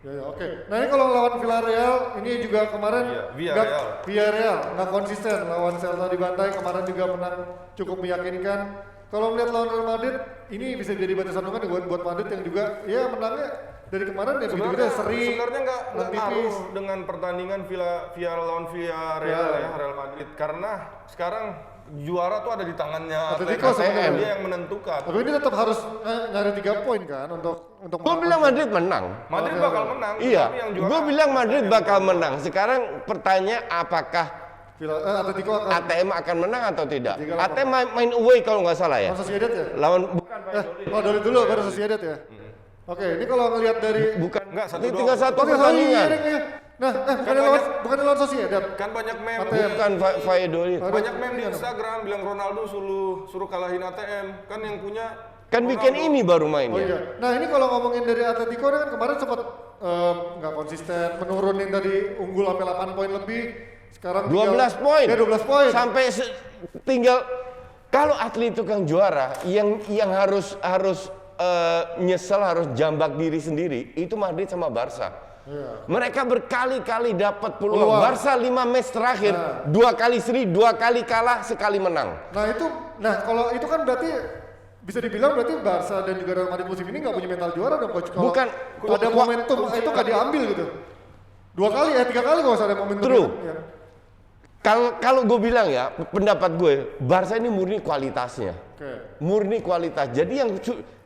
Ya, oke. Nah ini kalau lawan Villarreal, ini juga kemarin Iya, Villarreal. Villarreal nggak konsisten lawan Celta di Bantai, kemarin juga menang cukup meyakinkan. Kalau melihat lawan Real Madrid, ini bisa jadi batu sandungan buat Madrid yang juga ya menangnya dari kemarin ya begitu seri. Sebenarnya nggak menang ngaruh dengan pertandingan lawan Villarreal ya Real Madrid, karena sekarang juara tuh ada di tangannya Atletico sebenarnya. dia yang menentukan. Tapi ini tetap harus nyari 3 poin kan untuk Gue bilang Madrid menang. Madrid bakal menang, Iya, tapi yang juara gue bilang Madrid bakal menang. Sekarang pertanyaan apakah Atletico akan ATM akan menang atau tidak? Tiga ATM main away kalau nggak salah ya. lawan Sociedad ya? Lawan Dari dulu baru Sociedad ya? Oke, ini kalau ngelihat dari bukan Enggak, satu ini doang. tinggal satu Oke, pertandingan. iya. Nah, bukan lawan Sociedad. kan banyak meme Bukan Valladolid. banyak meme di Instagram bilang Ronaldo suruh kalahin ATM, kan yang punya Kan weekend ini baru Oh mainnya. iya. Nah ini kalau ngomongin dari Atletico kan kemarin sempat nggak konsisten, menurunin tadi unggul sampai 8 poin lebih. Sekarang 12 poin. Ya 12 poin. Sampai tinggal kalau Atletico yang juara, yang harus nyesel, harus jambak diri sendiri, itu Madrid sama Barca. Iya. Mereka berkali-kali dapat peluang. Barca 5 match terakhir, 2 kali seri, 2 kali kalah, sekali menang. Nah kalau itu kan berarti bisa dibilang berarti Barca dan juga Real Madrid musim ini nggak punya mental juara dong coach. Kalau Bukan. ada momentum itu nggak diambil gitu. 2 kali 3 kali nggak usah ada momentum. True. Ya. Kalau gue bilang ya, pendapat gue, Barca ini murni kualitasnya. Oke. Murni kualitas. Jadi yang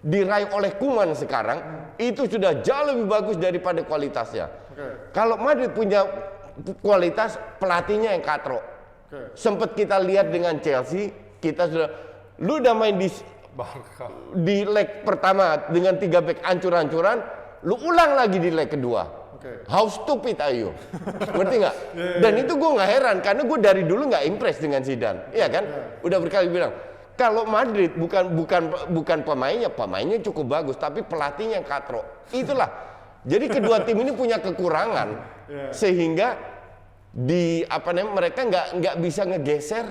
diraih oleh Koeman sekarang itu sudah jauh lebih bagus daripada kualitasnya. Oke. Kalau Madrid punya kualitas, pelatihnya yang katro. Oke. Sempet kita lihat dengan Chelsea, kita sudah, lu udah main di leg pertama dengan 3 back ancur-ancuran, lu ulang lagi di leg kedua. Oke. How stupid are you? Ngerti nggak? Dan itu gue nggak heran karena gue dari dulu nggak impress dengan Zidane, iya kan? Udah berkali bilang kalau Madrid bukan pemainnya cukup bagus, tapi pelatihnya yang katro. Itulah. Jadi kedua tim ini punya kekurangan sehingga mereka nggak bisa ngegeser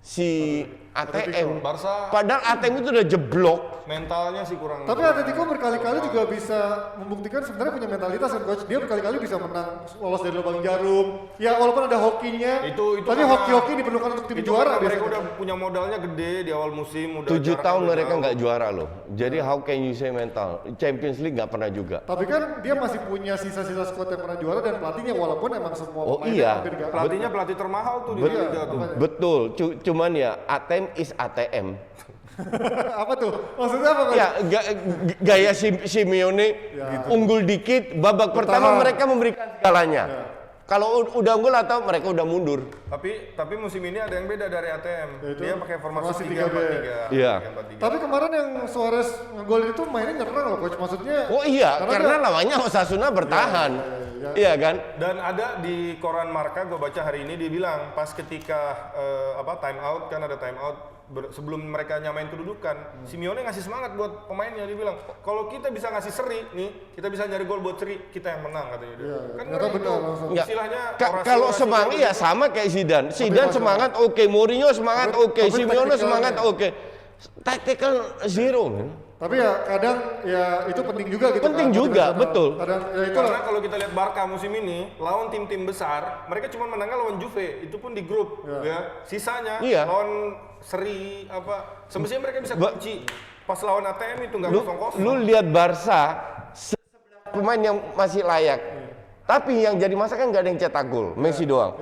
si ATM. Barca Padahal ATM itu udah jeblok. mentalnya sih kurang. Tapi Atletico berkali-kali juga bisa membuktikan sebenarnya punya mentalitas kan coach. Dia berkali-kali bisa menang lolos dari lubang jarum. Ya walaupun ada hokinya, Itu tapi karena- hoki-hoki diperlukan untuk tim itu juara karena mereka biasanya. udah punya modalnya gede di awal musim, udah 7 jaraknya tahun udah mereka jauh. nggak juara loh. Jadi how can you say mental? Champions League nggak pernah juga. Tapi kan dia masih punya sisa-sisa squad yang pernah juara dan pelatihnya walaupun emang semua Oh pemainnya iya. hampir nggak- Pelatihnya pelatih termahal tuh di Bet- Liga tuh. Betul. Cuman ya ATM is ATM. Apa tuh? Maksudnya apa coach? Ya gaya Simeone unggul dikit, babak pertama mereka memberikan segalanya. Kalau udah unggul atau mereka udah mundur. Tapi musim ini ada yang beda dari ATM. Yaitu Dia pakai formasi formasi 3-4-3. Iya. 3-4-3. Tapi kemarin yang Suarez ngegol itu mainnya nyerang loh coach. Maksudnya Oh iya, karena dia- lawannya Osasuna bertahan. Iya kan? Dan ada di koran Marca gue baca hari ini dia bilang pas ketika time out kan ada time out sebelum mereka nyamain kedudukan, Simeone ngasih semangat buat pemainnya, dia bilang kalau kita bisa ngasih seri nih, kita bisa nyari gol buat seri, kita yang menang katanya dia. Kan ternyata ngeri benar tuh. langsung. Nggak. Istilahnya Kalau orasi-orasi semangat gitu. ya sama kayak Zidane. Zidane semangat oke, Mourinho semangat oke, tapi Simeone taktikalnya- semangat oke. Tactical zero. Tapi ya kadang ya itu penting juga gitu. Penting kan, juga, motivasional. betul. Kadang ya itu Karena kalau kita lihat Barca musim ini lawan tim-tim besar, mereka cuma menangnya lawan Juve, itu pun di grup, ya. Sisanya Iya. lawan seri apa, semestinya mereka bisa kunci. Pas lawan ATM itu nggak Lu kosong-kosong. lihat Barca 11 pemain yang masih layak. Tapi yang jadi masalah kan nggak ada yang cetak gol, Messi doang.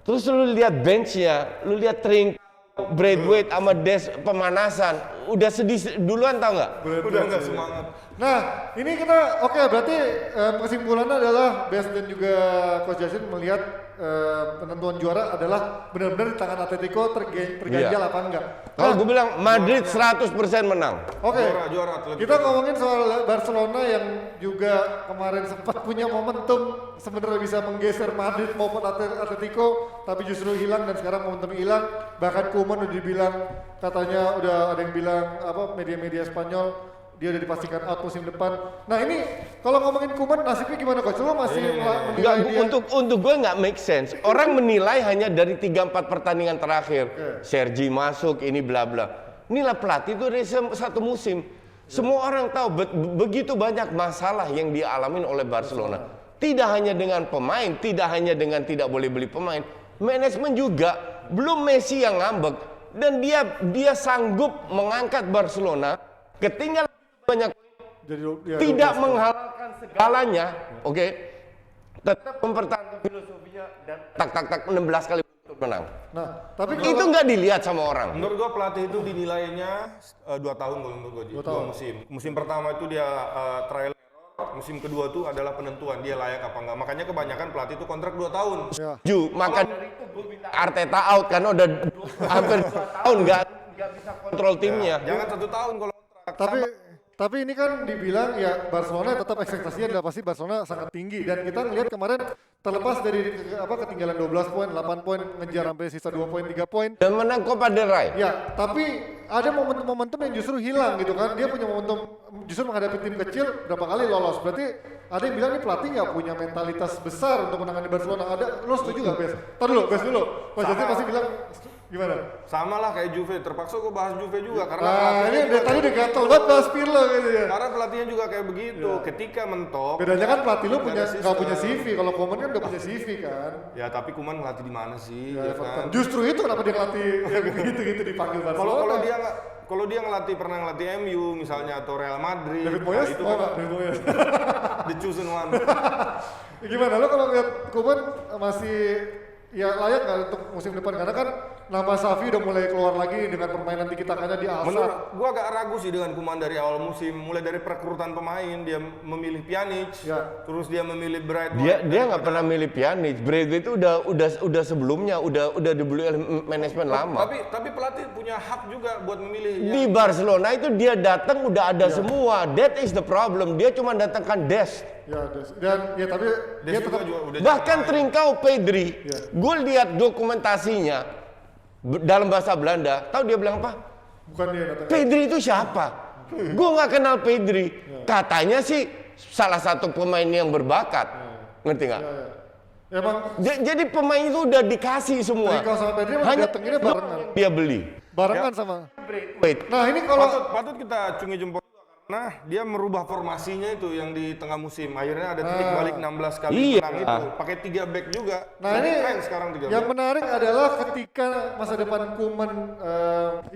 Terus lu lihat benchnya, lu lihat Trincao, Braithwaite sama Des pemanasan, udah sedih duluan tau nggak? Udah nggak semangat. Nah, ini kita oke berarti kesimpulannya adalah Best dan juga Coach Jasin melihat penentuan juara adalah benar-benar di tangan Atletico terganjal apa enggak. Kalau gue bilang Madrid 100% menang. Oke, Juara Atletico. kita ngomongin soal Barcelona yang juga kemarin sempat punya momentum sebenarnya bisa menggeser Madrid maupun Atletico, tapi justru hilang dan sekarang momentum hilang. Bahkan Koeman udah dibilang, katanya udah ada yang bilang apa media-media Spanyol dia udah dipastikan out musim depan. Nah ini kalau ngomongin Koeman nasibnya gimana coach? Lo masih menilai dia? Untuk gue nggak make sense. Orang menilai hanya dari 3-4 pertandingan terakhir. Sergi masuk, ini bla bla. Inilah pelatih itu dari satu musim. Semua orang tahu begitu banyak masalah yang dialamin oleh Barcelona. Tidak hanya dengan pemain, tidak hanya dengan tidak boleh beli pemain, manajemen juga. Belum Messi yang ngambek dan dia sanggup mengangkat Barcelona ketinggalan banyak, tidak menghalalkan segalanya, oke? Tetap mempertahankan filosofinya dan tak 16 kali menang. Nah, tapi Itu nggak dilihat sama orang. Menurut gua pelatih itu dinilainya 2 tahun kalau menurut gua. 2 musim. Musim pertama itu dia trial error, musim kedua itu adalah penentuan dia layak apa enggak. Makanya kebanyakan pelatih itu kontrak 2 tahun. Maka dari itu gue minta Arteta out karena udah hampir 2 tahun nggak bisa kontrol timnya. Jangan 1 tahun kalau kontrak. Tapi ini kan dibilang ya Barcelona tetap ekspektasinya adalah pasti Barcelona sangat tinggi dan kita ngelihat kemarin terlepas dari ketinggalan 12 poin, 8 poin ngejar sampai sisa 2 poin, 3 poin Dan menang Copa del Rey. ya, tapi ada momentum-momentum yang justru hilang gitu kan. Dia punya momentum justru menghadapi tim kecil berapa kali lolos. Berarti ada yang bilang nih pelatih nggak punya mentalitas besar untuk menangani Barcelona. Lo setuju nggak, Bes? Ntar dulu, Bes dulu. Mas Jati pasti bilang gimana? Sama lah kayak Juve, terpaksa gue bahas Juve juga karena Ini tadi udah gatel banget bahas Pirlo gitu ya. karena pelatihnya juga kayak begitu. Ketika mentok. Bedanya kan pelatih lu nggak ada nggak punya sistem. CV, kalau Koeman kan udah punya CV kan. Ya tapi Koeman ngelatih di mana sih? Ya, Ya, kan? Justru itu kenapa dia ngelatih yang gitu-gitu dipanggil Barcelona. Kalau dia pernah ngelatih MU misalnya atau Real Madrid. David Moyes, itu oh kan nggak, David Moyes. the chosen one. Gimana lo kalau lihat Koeman masih ya layak nggak untuk musim depan? Karena kan nama Xavi udah mulai keluar lagi dengan permainan tiki-takanya di Al-Sadd. Menurut gua agak ragu sih dengan Koeman dari awal musim, mulai dari perekrutan pemain, dia memilih Pjanic, terus dia memilih Bright. Dia nggak pernah milih Pjanic. Braithwaite itu udah sebelumnya udah dibeli oleh manajemen lama. Tapi pelatih punya hak juga buat memilih. Di Barcelona itu dia datang udah ada semua. That is the problem. Dia cuma datangkan Des. Ya, dan ya tapi dia tetap Bahkan Trincao, Pedri. Gue lihat dokumentasinya dalam bahasa Belanda. Tahu dia bilang apa? bukan dia datang. Pedri itu siapa? Gue nggak kenal Pedri. Katanya sih salah satu pemain yang berbakat. Ngerti nggak? Emang Jadi pemain itu udah dikasih semua. Trincao sama Pedri emang Hanya datanginnya barengan. dia beli. Barengan sama. Wait. Nah ini kalau patut kita cungi jempol juga karena dia merubah formasinya itu yang di tengah musim. Akhirnya ada titik balik 16 kali Iya. menang itu. Pakai 3 back juga. Nah Jadi ini keren sekarang 3 yang back. menarik adalah ketika masa depan Koeman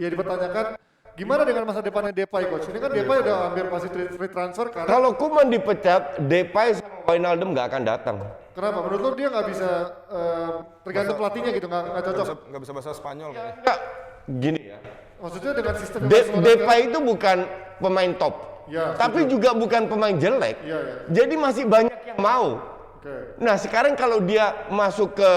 ya dipertanyakan gimana dengan masa depannya Depay coach? Ini kan Depay udah hampir pasti free transfer karena Kalau Koeman dipecat, Depay sama Wijnaldum nggak akan datang. kenapa? Menurut lo dia nggak bisa tergantung pelatihnya gitu nggak cocok? Nggak bisa bahasa Spanyol. kayaknya. Nggak, gini ya. Maksudnya dengan sistem yang Barcelona Depay itu bukan pemain top, Ya, tapi juga bukan pemain jelek. Iya, iya. Jadi masih banyak yang mau. Oke. Nah sekarang kalau dia masuk ke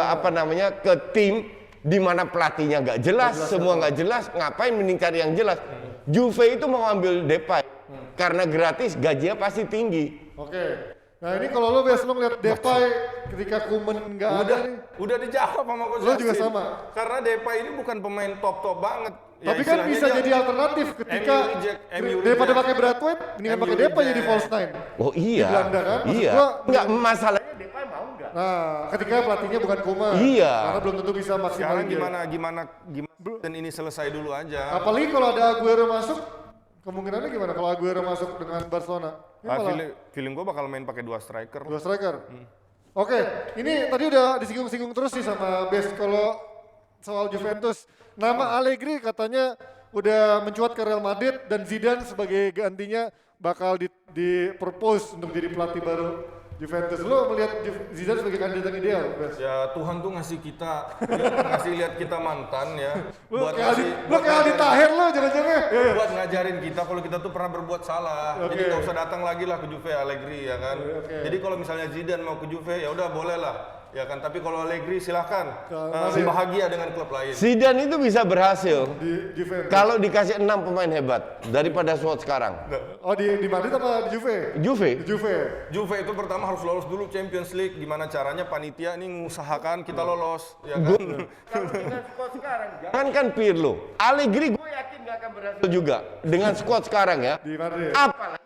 apa namanya ke tim di mana pelatihnya nggak jelas, semua nggak jelas, ngapain mending cari yang jelas? Juve itu mau ambil Depay karena gratis, gajinya pasti tinggi. Oke. Nah ini kalau lo biasa lo ngeliat Depay ketika Koeman nggak ada nih. Udah dijawab sama Coach Lo juga Justin. sama? Karena Depay ini bukan pemain top banget. Ya, Tapi kan istilahnya bisa dia- jadi alternatif ketika MU reject. daripada pakai Braithwaite, mendingan pakai Depay jadi false nine. Oh iya, Di Belanda kan? Maksud iya. gua, Nggak masalahnya nah, ketika pelatihnya bukan Koeman, Iya. karena belum tentu bisa Sekarang maksimalin dia. gimana dan ini selesai dulu aja. Apalagi kalau ada Aguero masuk, kemungkinannya gimana kalau Aguero masuk dengan Barcelona? Ini malah Feeling gue bakal main pakai 2 striker. dua striker. Oke, ini tadi udah disinggung-singgung terus sih sama Bes kalau soal Juventus. Nama Allegri katanya udah mencuat ke Real Madrid dan Zidane sebagai gantinya bakal di-propose untuk jadi pelatih baru Juventus. Lo melihat Zidane sebagai kandidat yang ideal, Bes? Ya Tuhan tuh ngasih lihat kita mantan ya. Lo kayak Aldi Taher lo jangan-jangan. buat ngajarin kita kalau kita tuh pernah berbuat salah. Oke. Jadi nggak usah datang lagi lah ke Juve Allegri ya kan. Oke. Jadi kalau misalnya Zidane mau ke Juve ya udah boleh lah. Ya kan, tapi kalau Allegri silahkan Masih. bahagia dengan klub lain. Zidane itu bisa berhasil Di Juve. kalau dikasih 6 pemain hebat daripada squad sekarang. Oh di Madrid apa di Juve? Juve. Di Juve. Juve itu pertama harus lolos dulu Champions League. Gimana caranya panitia ini mengusahakan kita lolos, ya kan? Kalau dengan squad sekarang, jangan kan Pirlo, Allegri gue yakin gak akan berhasil juga dengan squad sekarang ya. Di Madrid. Apalagi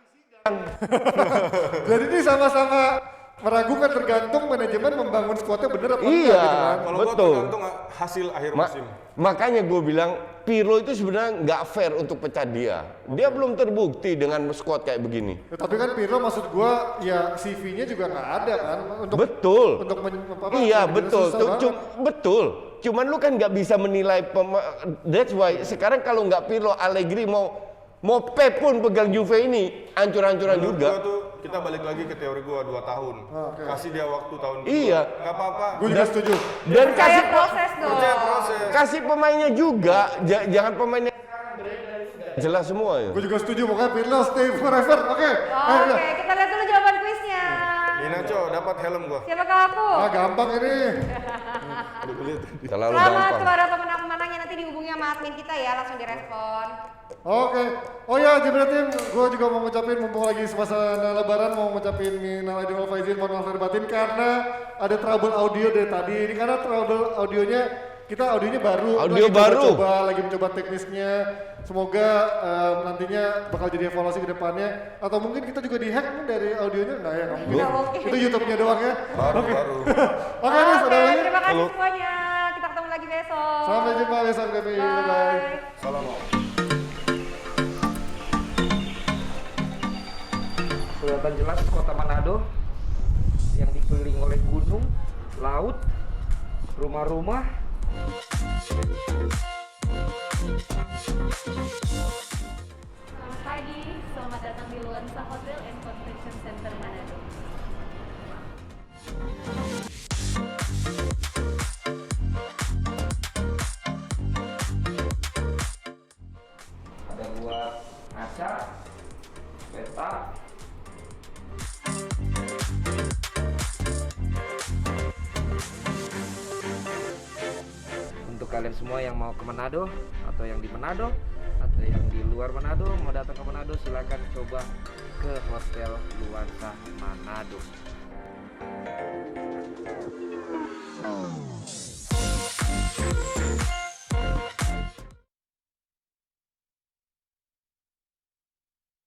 Jadi ini sama-sama meragukan, tergantung manajemen membangun skuadnya bener apa enggak Iya. gitu kan. Kalau gua Betul. tergantung hasil akhir musim. Makanya gue bilang Pirlo itu sebenarnya nggak fair untuk pecat dia. Dia belum terbukti dengan squad kayak begini. Ya, tapi kan Pirlo maksud gua ya CV-nya juga nggak ada kan untuk Betul. untuk Iya bener-bener betul. susah banget. Betul. Cuman lu kan nggak bisa menilai that's why sekarang kalau nggak Pirlo, Allegri mau Pep pun pegang Juve ini hancur-hancuran Menurut juga. gua tuh kita balik lagi ke teori gua 2 tahun. Kasih dia waktu tahun kedua. Iya. Nggak apa-apa. Gue juga setuju. Dan Percaya proses dong. Percaya proses. kasih pemainnya juga, jangan pemainnya jelas semua ya. Gue juga setuju, pokoknya Pirlo stay forever. Oke. Oke, kita lihat dulu jawaban kuisnya. Inacho dapat helm gua. Siapakah aku? Ah gampang ini. Terlalu Selamat gampang. kepada pemenang-pemenangnya, nanti dihubungi sama admin kita ya, langsung direspon. Oke. Oh ya, Jibratin, gue juga mau ngucapin mumpung lagi suasana lebaran, mau ngucapin minal aidin wal faizin, mohon maaf lahir batin karena ada trouble audio dari tadi. Ini karena trouble audionya audionya baru. Audio lagi baru. lagi mencoba teknisnya. Semoga nantinya bakal jadi evaluasi ke depannya. Atau mungkin kita juga dihack nih dari audionya. Nggak ya, nggak mungkin. Nggak mungkin. Itu YouTube-nya doang ya. Baru. Oke, nih, Oke, saudara. terima kasih semuanya. Kita ketemu lagi besok. Sampai jumpa besok, Devi. Bye-bye. Bye. Salam. Kelihatan jelas kota Manado yang dikelilingi oleh gunung, laut, rumah-rumah. Selamat pagi, selamat datang di Luansa Hotel and Convention Center Manado. Ada buah kaca, peta. Untuk kalian semua yang mau ke Manado atau yang di Manado atau yang di luar Manado mau datang ke Manado, silakan coba ke Hotel Luansa Manado.